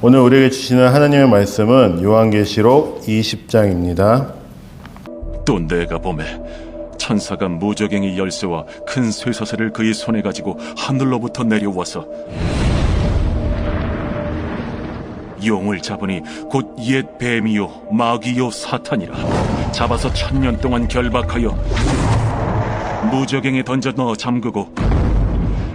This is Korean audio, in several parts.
오늘 우리에게 주시는 하나님의 말씀은 요한계시록 20장입니다. 또 내가 보매 천사가 무저갱이 열쇠와 큰 쇠사슬을 그의 손에 가지고 하늘로부터 내려와서 용을 잡으니 곧 옛 뱀이요 마귀요 사탄이라. 잡아서 1000년 동안 결박하여 무저갱에 던져 넣어 잠그고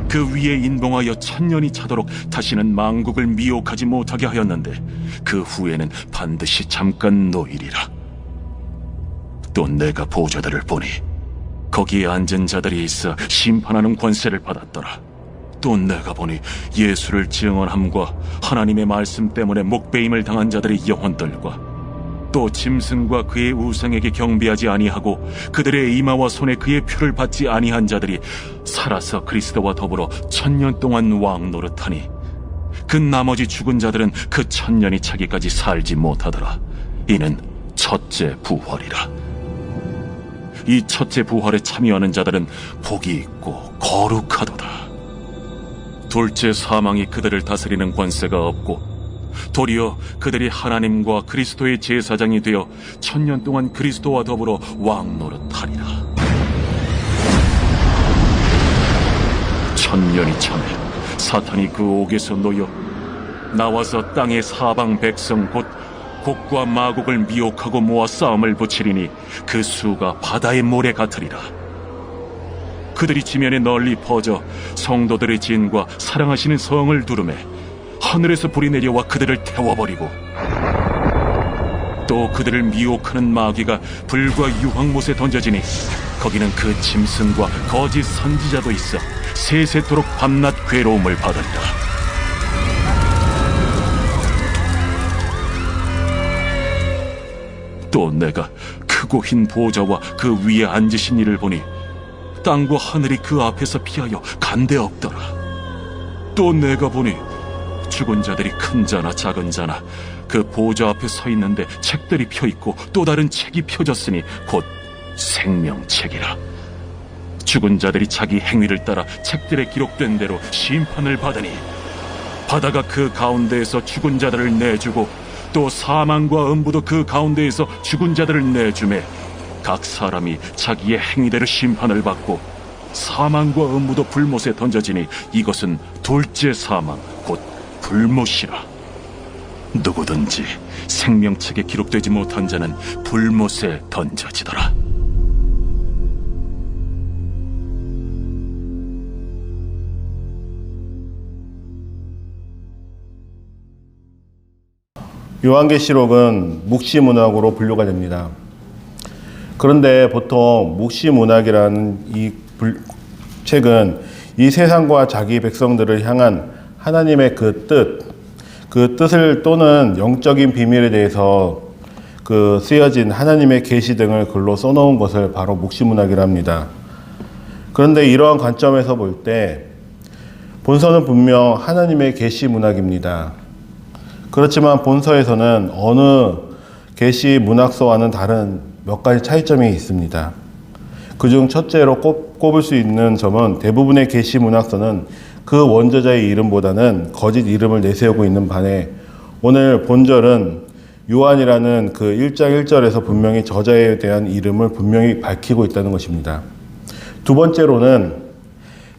그 위에 인봉하여 1000년이 차도록 다시는 만국을 미혹하지 못하게 하였는데 그 후에는 반드시 잠깐 놓이리라. 또 내가 보좌들을 보니 거기에 앉은 자들이 있어 심판하는 권세를 받았더라. 또 내가 보니 예수를 증언함과 하나님의 말씀 때문에 목베임을 당한 자들의 영혼들과 또 짐승과 그의 우상에게 경배하지 아니하고 그들의 이마와 손에 그의 표를 받지 아니한 자들이 살아서 그리스도와 더불어 1000년 동안 왕 노릇하니 그 나머지 죽은 자들은 그 1000년이 차기까지 살지 못하더라. 이는 첫째 부활이라. 이 첫째 부활에 참여하는 자들은 복이 있고 거룩하도다. 둘째 사망이 그들을 다스리는 권세가 없고 도리어 그들이 하나님과 그리스도의 제사장이 되어 1000년 동안 그리스도와 더불어 왕 노릇하리라. 1000년이 참에 사탄이 그 옥에서 놓여 나와서 땅의 사방 백성 곧 곡과 마곡을 미혹하고 모아 싸움을 붙이리니 그 수가 바다의 모래 같으리라. 그들이 지면에 널리 퍼져 성도들의 진과 사랑하시는 성을 두르매 하늘에서 불이 내려와 그들을 태워버리고 또 그들을 미혹하는 마귀가 불과 유황못에 던져지니 거기는 그 짐승과 거짓 선지자도 있어 세세토록 밤낮 괴로움을 받으리라. 또 내가 크고 흰 보좌와 그 위에 앉으신 이를 보니 땅과 하늘이 그 앞에서 피하여 간데 없더라. 또 내가 보니 죽은 자들이 큰 자나 작은 자나 그 보좌 앞에 서 있는데 책들이 펴있고 또 다른 책이 펴졌으니 곧 생명책이라. 죽은 자들이 자기 행위를 따라 책들에 기록된 대로 심판을 받으니 바다가 그 가운데에서 죽은 자들을 내주고 또 사망과 음부도 그 가운데에서 죽은 자들을 내주매 각 사람이 자기의 행위대로 심판을 받고 사망과 음부도 불못에 던져지니 이것은 둘째 사망 곧 불못이라. 누구든지 생명책에 기록되지 못한 자는 불못에 던져지더라. 요한계시록은 묵시문학으로 분류가 됩니다. 그런데 보통 묵시문학이라는 이 책은 이 세상과 자기 백성들을 향한 하나님의 그 뜻을 또는 영적인 비밀에 대해서 쓰여진 하나님의 계시 등을 글로 써놓은 것을 바로 묵시문학이라 합니다. 그런데 이러한 관점에서 볼 때 본서는 분명 하나님의 계시 문학입니다. 그렇지만 본서에서는 어느 계시 문학서와는 다른 몇 가지 차이점이 있습니다. 그중 첫째로 꼽을 수 있는 점은 대부분의 계시 문학서는 그 원저자의 이름보다는 거짓 이름을 내세우고 있는 반해 오늘 본절은 요한이라는 그 1장 1절에서 분명히 저자에 대한 이름을 분명히 밝히고 있다는 것입니다. 두 번째로는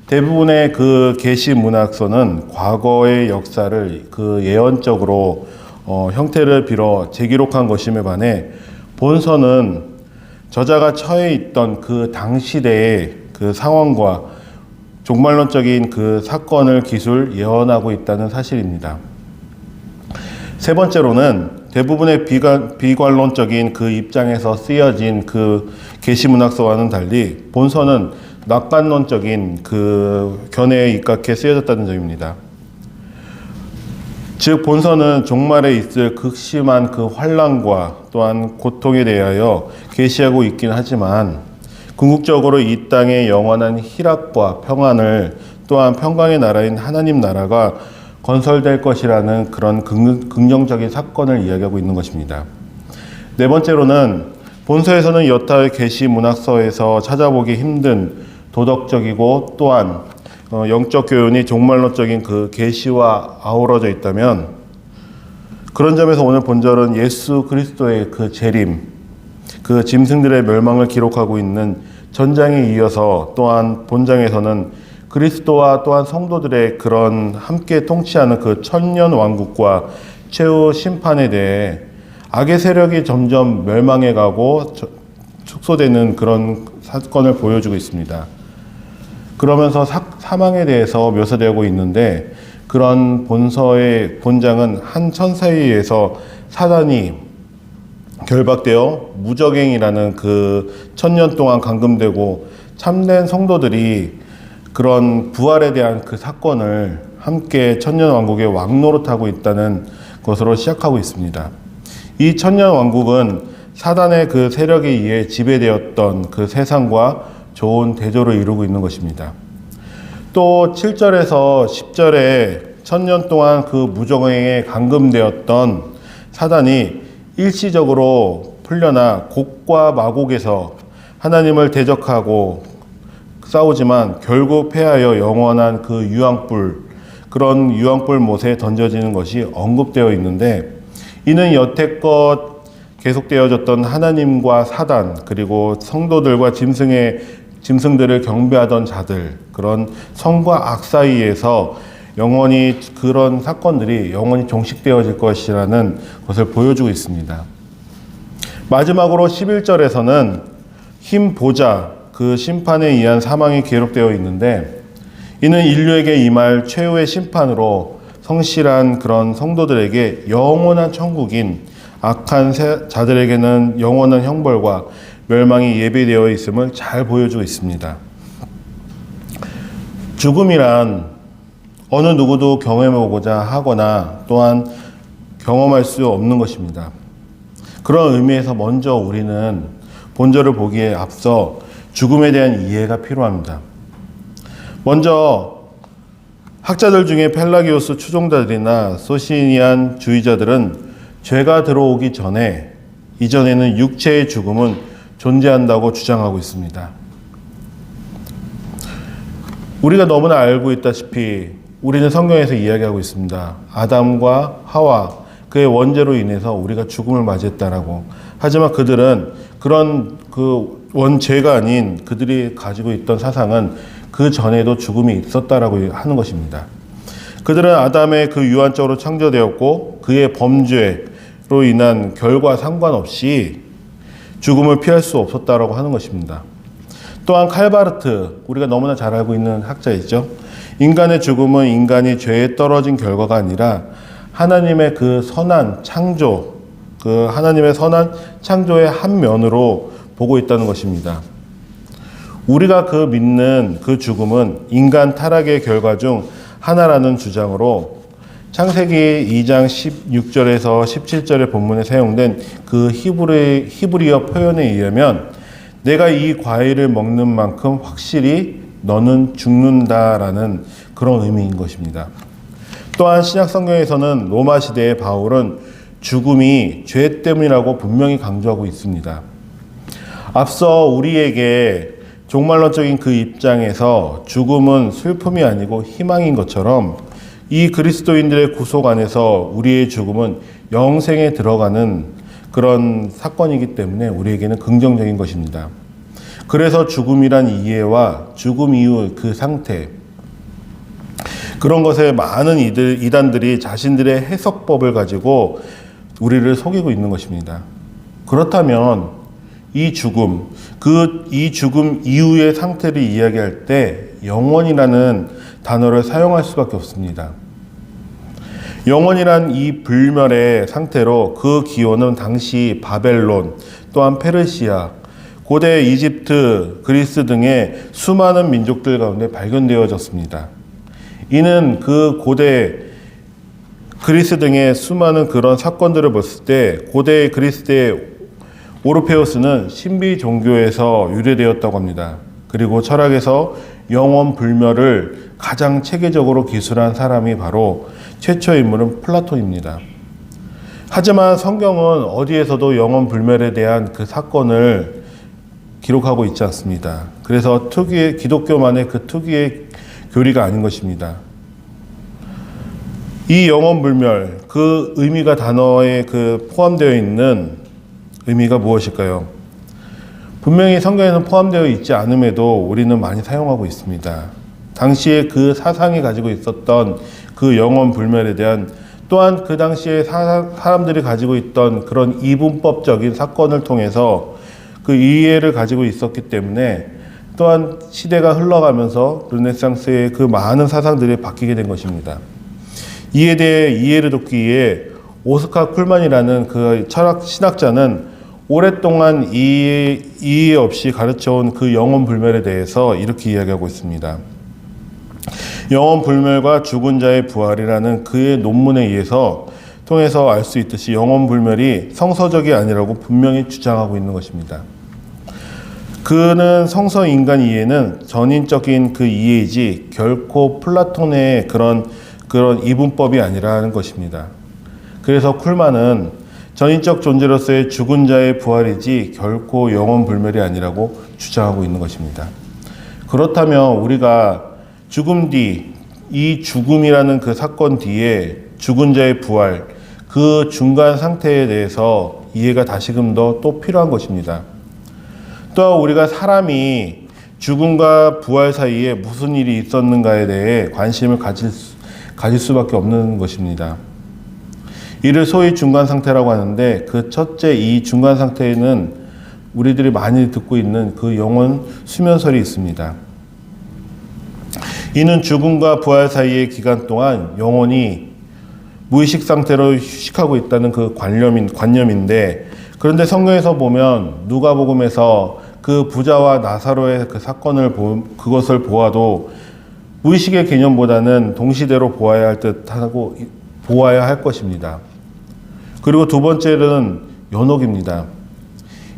대부분의 그 계시 문학서는 과거의 역사를 그 예언적으로 형태를 빌어 재기록한 것임에 반해 본서는 저자가 처해 있던 그 당시대의 그 상황과 종말론적인 그 사건을 기술 예언하고 있다는 사실입니다. 세 번째로는 대부분의 비관론적인 그 입장에서 쓰여진 그 계시문학서와는 달리 본서는 낙관론적인 그 견해에 입각해 쓰여졌다는 점입니다. 즉 본서는 종말에 있을 극심한 그 환난과 또한 고통에 대하여 계시하고 있긴 하지만 궁극적으로 이 땅의 영원한 희락과 평안을 또한 평강의 나라인 하나님 나라가 건설될 것이라는 그런 긍정적인 사건을 이야기하고 있는 것입니다. 네 번째로는 본서에서는 여타의 계시 문학서에서 찾아보기 힘든 도덕적이고 또한 영적 교훈이 종말론적인 그 계시와 아우러져 있다면 그런 점에서 오늘 본절은 예수 그리스도의 그 재림, 그 짐승들의 멸망을 기록하고 있는 전장에 이어서 또한 본장에서는 그리스도와 또한 성도들의 그런 함께 통치하는 그 천년 왕국과 최후 심판에 대해 악의 세력이 점점 멸망해 가고 축소되는 그런 사건을 보여주고 있습니다. 그러면서 사망에 대해서 묘사되고 있는데, 그런 본서의 본장은 한 천사에 의해서 사단이 결박되어 무적행이라는 그 천년 동안 감금되고 참된 성도들이 그런 부활에 대한 그 사건을 함께 천년 왕국의 왕노릇하고 있다는 것으로 시작하고 있습니다. 이 천년 왕국은 사단의 그 세력에 의해 지배되었던 그 세상과 좋은 대조를 이루고 있는 것입니다. 또 7절에서 10절에 천년 동안 그 무적행에 감금되었던 사단이 일시적으로 풀려나 곡과 마곡에서 하나님을 대적하고 싸우지만 결국 패하여 영원한 그 유황불, 그런 유황불 못에 던져지는 것이 언급되어 있는데, 이는 여태껏 계속되어졌던 하나님과 사단, 그리고 성도들과 짐승들을 경배하던 자들, 그런 성과 악 사이에서 영원히 그런 사건들이 영원히 종식되어질 것이라는 것을 보여주고 있습니다. 마지막으로 11절에서는 흰 보좌, 그 심판에 의한 사망이 기록되어 있는데, 이는 인류에게 임할 최후의 심판으로 성실한 그런 성도들에게 영원한 천국인 악한 자들에게는 영원한 형벌과 멸망이 예비되어 있음을 잘 보여주고 있습니다. 죽음이란 어느 누구도 경험해보고자 하거나 또한 경험할 수 없는 것입니다. 그런 의미에서 먼저 우리는 본절을 보기에 앞서 죽음에 대한 이해가 필요합니다. 먼저 학자들 중에 펠라기오스 추종자들이나 소시니안 주의자들은 죄가 들어오기 전에 이전에는 육체의 죽음은 존재한다고 주장하고 있습니다. 우리가 너무나 알고 있다시피 우리는 성경에서 이야기하고 있습니다. 아담과 하와, 그의 원죄로 인해서 우리가 죽음을 맞이했다라고. 하지만 그들은 그런 그 원죄가 아닌 그들이 가지고 있던 사상은 그 전에도 죽음이 있었다라고 하는 것입니다. 그들은 아담의 그 유한적으로 창조되었고 그의 범죄로 인한 결과 상관없이 죽음을 피할 수 없었다라고 하는 것입니다. 또한 칼바르트, 우리가 너무나 잘 알고 있는 학자이죠. 인간의 죽음은 인간이 죄에 떨어진 결과가 아니라 하나님의 그 선한 창조, 그 하나님의 선한 창조의 한 면으로 보고 있다는 것입니다. 우리가 그 믿는 그 죽음은 인간 타락의 결과 중 하나라는 주장으로 창세기 2장 16절에서 17절의 본문에 사용된 그 히브리어 표현에 의하면 내가 이 과일을 먹는 만큼 확실히 너는 죽는다라는 그런 의미인 것입니다. 또한 신약 성경에서는 로마 시대의 바울은 죽음이 죄 때문이라고 분명히 강조하고 있습니다. 앞서 우리에게 종말론적인 그 입장에서 죽음은 슬픔이 아니고 희망인 것처럼 이 그리스도인들의 구속 안에서 우리의 죽음은 영생에 들어가는 그런 사건이기 때문에 우리에게는 긍정적인 것입니다. 그래서 죽음이란 이해와 죽음 이후 그 상태, 그런 것에 많은 이단들이 자신들의 해석법을 가지고 우리를 속이고 있는 것입니다. 그렇다면 이 죽음 이후의 상태를 이야기할 때 영원이라는 단어를 사용할 수밖에 없습니다. 영원이란 이 불멸의 상태로 그 기원은 당시 바벨론, 또한 페르시아, 고대 이집트, 그리스 등의 수많은 민족들 가운데 발견되어졌습니다. 이는 그 고대 그리스 등의 수많은 그런 사건들을 봤을 때 고대 그리스의 오르페우스는 신비 종교에서 유래되었다고 합니다. 그리고 철학에서 영원 불멸을 가장 체계적으로 기술한 사람이 바로 최초의 인물은 플라톤입니다. 하지만 성경은 어디에서도 영원 불멸에 대한 그 사건을 기록하고 있지 않습니다. 그래서 기독교만의 그 특유의 교리가 아닌 것입니다. 이 영원불멸, 그 의미가 단어에 포함되어 있는 의미가 무엇일까요? 분명히 성경에는 포함되어 있지 않음에도 우리는 많이 사용하고 있습니다. 당시에 그 사상이 가지고 있었던 그 영원불멸에 대한, 또한 그 당시에 사람들이 가지고 있던 그런 이분법적인 사건을 통해서 그 이해를 가지고 있었기 때문에, 또한 시대가 흘러가면서 르네상스의 그 많은 사상들이 바뀌게 된 것입니다. 이에 대해 이해를 돕기 위해 오스카 쿨만이라는 그 철학 신학자는 오랫동안 이해 없이 가르쳐온 그 영원불멸에 대해서 이렇게 이야기하고 있습니다. 영원불멸과 죽은 자의 부활이라는 그의 논문에 의해서 통해서 알 수 있듯이 영원불멸이 성서적이 아니라고 분명히 주장하고 있는 것입니다. 그는 성서 인간 이해는 전인적인 그 이해이지 결코 플라톤의 그런 이분법이 아니라는 것입니다. 그래서 쿨만은 전인적 존재로서의 죽은 자의 부활이지 결코 영원불멸이 아니라고 주장하고 있는 것입니다. 그렇다면 우리가 죽음 뒤, 이 죽음이라는 그 사건 뒤에 죽은 자의 부활, 그 중간 상태에 대해서 이해가 다시금 더 또 필요한 것입니다. 또한 우리가 사람이 죽음과 부활 사이에 무슨 일이 있었는가에 대해 관심을 가질 수밖에 없는 것입니다. 이를 소위 중간 상태라고 하는데, 그 첫째 이 중간 상태에는 우리들이 많이 듣고 있는 그 영혼 수면설이 있습니다. 이는 죽음과 부활 사이의 기간 동안 영혼이 무의식 상태로 휴식하고 있다는 그 관념인데, 그런데 성경에서 보면 누가복음에서 그 부자와 나사로의 그 사건을 그것을 보아도 무의식의 개념보다는 동시대로 보아야 할 것입니다. 그리고 두 번째는 연옥입니다.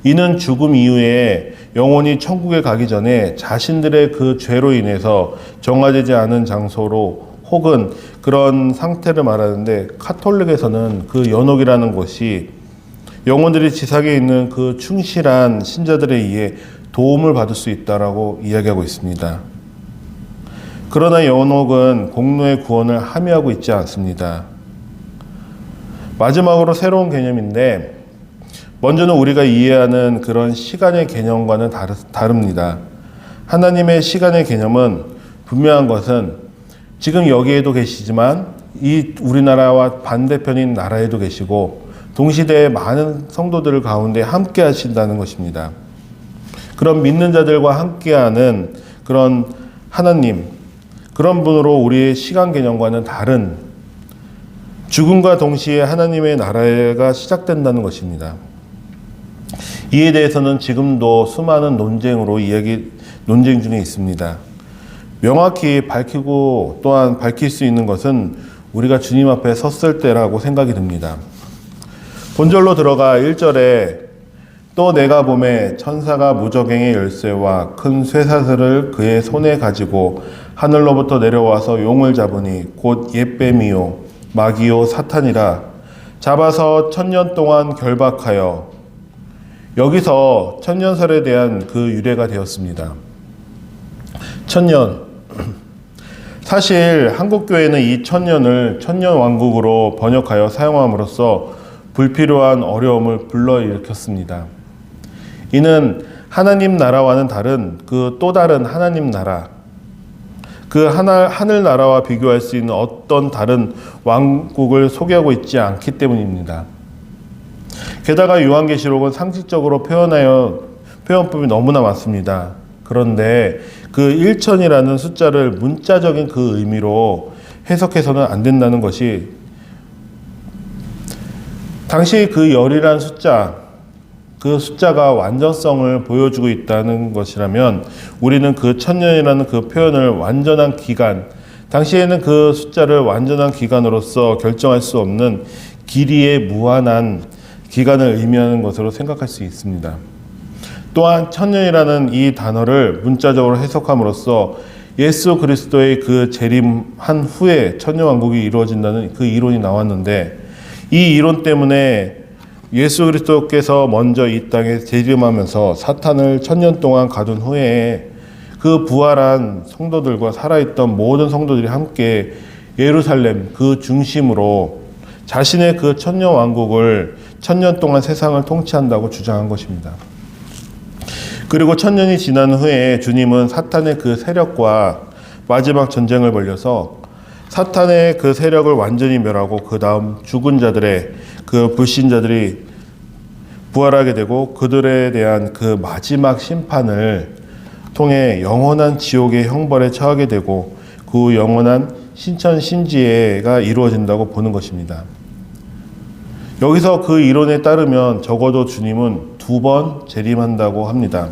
이는 죽음 이후에 영혼이 천국에 가기 전에 자신들의 그 죄로 인해서 정화되지 않은 장소로 혹은 그런 상태를 말하는데, 카톨릭에서는 그 연옥이라는 것이 영혼들이 지상에 있는 그 충실한 신자들에 의해 도움을 받을 수 있다라고 이야기하고 있습니다. 그러나 연옥은 공로의 구원을 함의하고 있지 않습니다. 마지막으로 새로운 개념인데, 먼저는 우리가 이해하는 그런 시간의 개념과는 다릅니다. 하나님의 시간의 개념은 분명한 것은 지금 여기에도 계시지만 이 우리나라와 반대편인 나라에도 계시고 동시대의 많은 성도들 가운데 함께 하신다는 것입니다. 그런 믿는 자들과 함께하는 그런 하나님, 그런 분으로 우리의 시간 개념과는 다른, 죽음과 동시에 하나님의 나라가 시작된다는 것입니다. 이에 대해서는 지금도 수많은 논쟁 중에 있습니다. 명확히 밝히고 또한 밝힐 수 있는 것은 우리가 주님 앞에 섰을 때라고 생각이 듭니다. 본절로 들어가 1절에 또 내가 보매 천사가 무저갱의 열쇠와 큰 쇠사슬을 그의 손에 가지고 하늘로부터 내려와서 용을 잡으니 곧 옛뱀이요 마귀요 사탄이라 잡아서 1000년 동안 결박하여. 여기서 천년설에 대한 그 유래가 되었습니다. 1000년. 사실 한국교회는 이 1000년을 천년왕국으로 번역하여 사용함으로써 불필요한 어려움을 불러일으켰습니다. 이는 하나님 나라와는 다른 그 또 다른 하나님 나라, 그 하늘 나라와 비교할 수 있는 어떤 다른 왕국을 소개하고 있지 않기 때문입니다. 게다가 요한계시록은 상식적으로 표현법이 너무나 많습니다. 그런데 그 1000이라는 숫자를 문자적인 그 의미로 해석해서는 안 된다는 것이, 당시 그 열이라는 숫자, 그 숫자가 완전성을 보여주고 있다는 것이라면 우리는 그 1000년이라는 그 표현을 완전한 기간, 당시에는 그 숫자를 완전한 기간으로서 결정할 수 없는 길이의 무한한 기간을 의미하는 것으로 생각할 수 있습니다. 또한 1000년이라는 이 단어를 문자적으로 해석함으로써 예수 그리스도의 그 재림한 후에 천년왕국이 이루어진다는 그 이론이 나왔는데, 이 이론 때문에 예수 그리스도께서 먼저 이 땅에 재림하면서 사탄을 1000년 동안 가둔 후에 그 부활한 성도들과 살아있던 모든 성도들이 함께 예루살렘 그 중심으로 자신의 그 천년 왕국을 천년 동안 세상을 통치한다고 주장한 것입니다. 그리고 천년이 지난 후에 주님은 사탄의 그 세력과 마지막 전쟁을 벌여서 사탄의 그 세력을 완전히 멸하고 그 다음 죽은 자들의 그 불신자들이 부활하게 되고 그들에 대한 그 마지막 심판을 통해 영원한 지옥의 형벌에 처하게 되고 그 영원한 신천신지가 이루어진다고 보는 것입니다. 여기서 그 이론에 따르면 적어도 주님은 2번 재림한다고 합니다.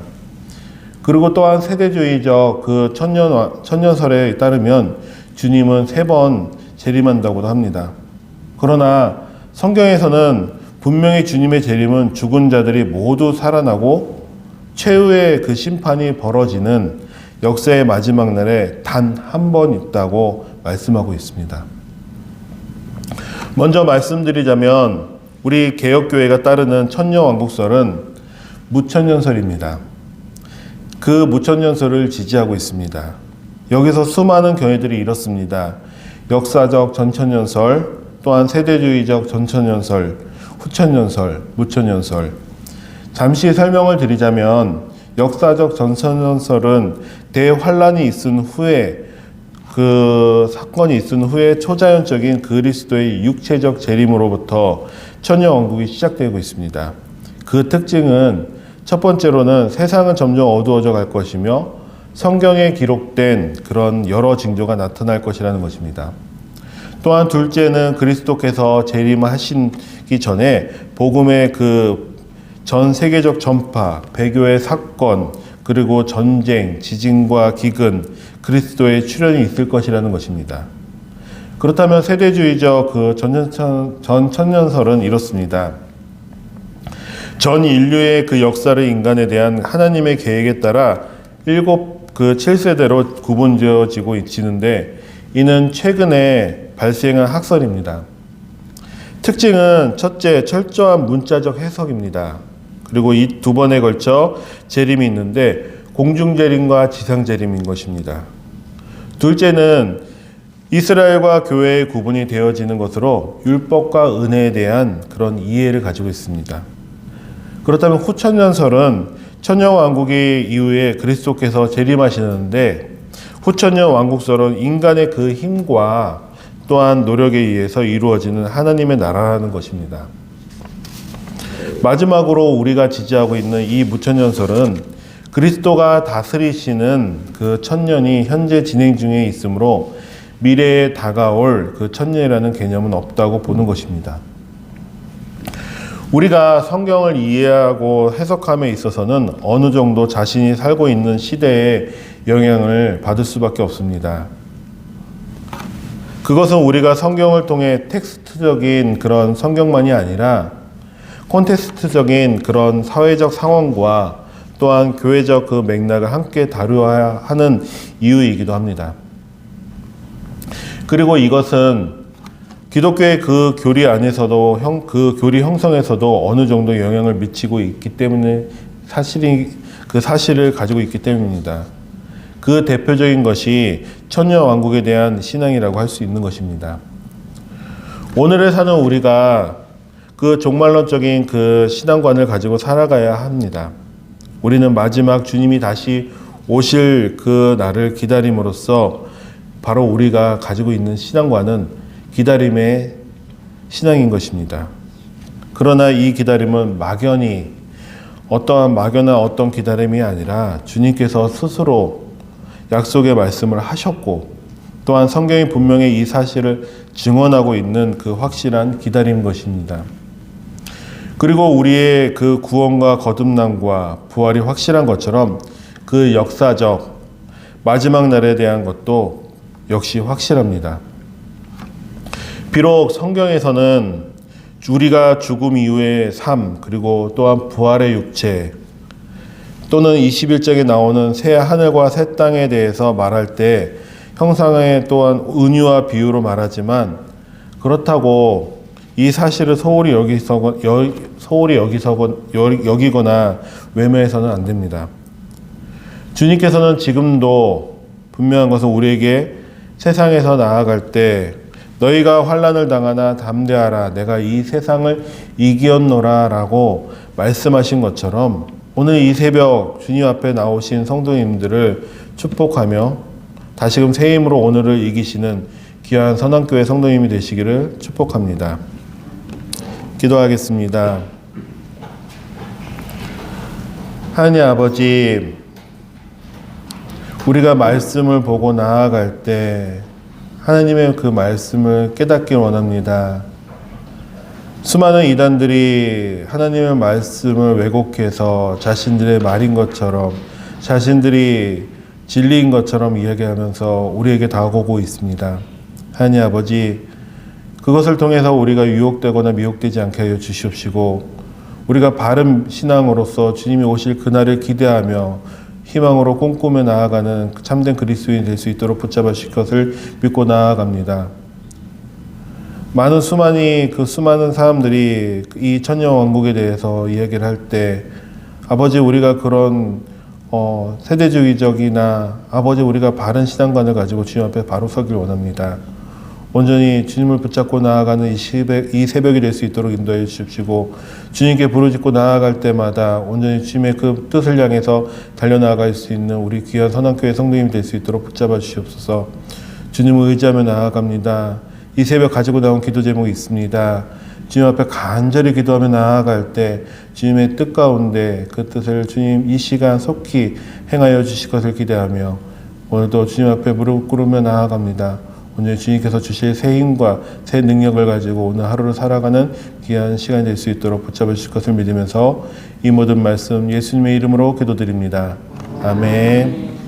그리고 또한 세대주의적 그 천년설에 따르면 주님은 3번 재림한다고도 합니다. 그러나 성경에서는 분명히 주님의 재림은 죽은 자들이 모두 살아나고 최후의 그 심판이 벌어지는 역사의 마지막 날에 단 한 번 있다고 말씀하고 있습니다. 먼저 말씀드리자면 우리 개혁교회가 따르는 천년왕국설은 무천년설입니다. 그 무천년설을 지지하고 있습니다. 여기서 수많은 견해들이 이렇습니다. 역사적 전천년설, 또한 세대주의적 전천년설, 후천년설, 무천년설. 잠시 설명을 드리자면 역사적 전천년설은 대환란이 있은 후에 그 사건이 있은 후에 초자연적인 그리스도의 육체적 재림으로부터 천년왕국이 시작되고 있습니다. 그 특징은 첫 번째로는 세상은 점점 어두워져 갈 것이며 성경에 기록된 그런 여러 징조가 나타날 것이라는 것입니다. 또한 둘째는 그리스도께서 재림하시기 전에 복음의 그 전 세계적 전파, 배교의 사건, 그리고 전쟁, 지진과 기근, 그리스도의 출현이 있을 것이라는 것입니다. 그렇다면 세대주의적 그 전천년설은 이렇습니다. 전 인류의 그 역사를 인간에 대한 하나님의 계획에 따라 7세대로 구분되어지고 있는데 이는 최근에 발생한 학설입니다. 특징은 첫째, 철저한 문자적 해석입니다. 그리고 이 2번에 걸쳐 재림이 있는데 공중재림과 지상재림인 것입니다. 둘째는 이스라엘과 교회의 구분이 되어지는 것으로 율법과 은혜에 대한 그런 이해를 가지고 있습니다. 그렇다면 후천년설은 천년왕국의 이후에 그리스도께서 재림하시는데 후천년 왕국설은 인간의 그 힘과 또한 노력에 의해서 이루어지는 하나님의 나라라는 것입니다. 마지막으로 우리가 지지하고 있는 이 무천년설은 그리스도가 다스리시는 그 천년이 현재 진행 중에 있으므로 미래에 다가올 그 천년이라는 개념은 없다고 보는 것입니다. 우리가 성경을 이해하고 해석함에 있어서는 어느 정도 자신이 살고 있는 시대에 영향을 받을 수밖에 없습니다. 그것은 우리가 성경을 통해 텍스트적인 그런 성경만이 아니라 콘텍스트적인 그런 사회적 상황과 또한 교회적 그 맥락을 함께 다루어야 하는 이유이기도 합니다. 그리고 이것은 기독교의 그 교리 안에서도 그 교리 형성에서도 어느 정도 영향을 미치고 있기 때문에 그 사실을 가지고 있기 때문입니다. 그 대표적인 것이 천년왕국에 대한 신앙이라고 할 수 있는 것입니다. 오늘에 사는 우리가 그 종말론적인 그 신앙관을 가지고 살아가야 합니다. 우리는 마지막 주님이 다시 오실 그 날을 기다림으로써 바로 우리가 가지고 있는 신앙관은 기다림의 신앙인 것입니다. 그러나 이 기다림은 막연한 어떤 기다림이 아니라 주님께서 스스로 약속의 말씀을 하셨고 또한 성경이 분명히 이 사실을 증언하고 있는 그 확실한 기다림 것입니다. 그리고 우리의 그 구원과 거듭남과 부활이 확실한 것처럼 그 역사적 마지막 날에 대한 것도 역시 확실합니다. 비록 성경에서는 우리가 죽음 이후의 삶 그리고 또한 부활의 육체 또는 21장에 나오는 새 하늘과 새 땅에 대해서 말할 때 형상의 또한 은유와 비유로 말하지만 그렇다고 이 사실을 소홀히 여기거나 외면해서는 안 됩니다. 주님께서는 지금도 분명한 것은 우리에게 세상에서 나아갈 때 너희가 환난을 당하나 담대하라 내가 이 세상을 이기었노라 라고 말씀하신 것처럼 오늘 이 새벽 주님 앞에 나오신 성도님들을 축복하며 다시금 새 힘으로 오늘을 이기시는 귀한 선한교회 성도님이 되시기를 축복합니다. 기도하겠습니다. 하나님 아버지, 우리가 말씀을 보고 나아갈 때 하나님의 그 말씀을 깨닫길 원합니다. 수많은 이단들이 하나님의 말씀을 왜곡해서 자신들의 말인 것처럼 자신들이 진리인 것처럼 이야기하면서 우리에게 다가오고 있습니다. 하나님 아버지, 그것을 통해서 우리가 유혹되거나 미혹되지 않게 하여 주시옵시고 우리가 바른 신앙으로서 주님이 오실 그날을 기대하며 희망으로 꿈꾸며 나아가는 참된 그리스도인이 될 수 있도록 붙잡아 주실 것을 믿고 나아갑니다. 수많은 사람들이 이 천년왕국에 대해서 이야기를 할 때 아버지 우리가 그런 세대주의적이나 아버지 우리가 바른 신앙관을 가지고 주님 앞에 바로 서길 원합니다. 온전히 주님을 붙잡고 나아가는 이 새벽이 될 수 있도록 인도해 주십시고 주님께 부르짖고 나아갈 때마다 온전히 주님의 그 뜻을 향해서 달려나갈 수 있는 우리 귀한 선한교회 성도님이 될 수 있도록 붙잡아 주시옵소서. 주님을 의지하며 나아갑니다. 이 새벽 가지고 나온 기도 제목이 있습니다. 주님 앞에 간절히 기도하며 나아갈 때 주님의 뜻 가운데 그 뜻을 주님 이 시간 속히 행하여 주실 것을 기대하며 오늘도 주님 앞에 무릎 꿇으며 나아갑니다. 오늘 주님께서 주실 새 힘과 새 능력을 가지고 오늘 하루를 살아가는 귀한 시간이 될 수 있도록 붙잡아 주실 것을 믿으면서 이 모든 말씀 예수님의 이름으로 기도드립니다. 아멘.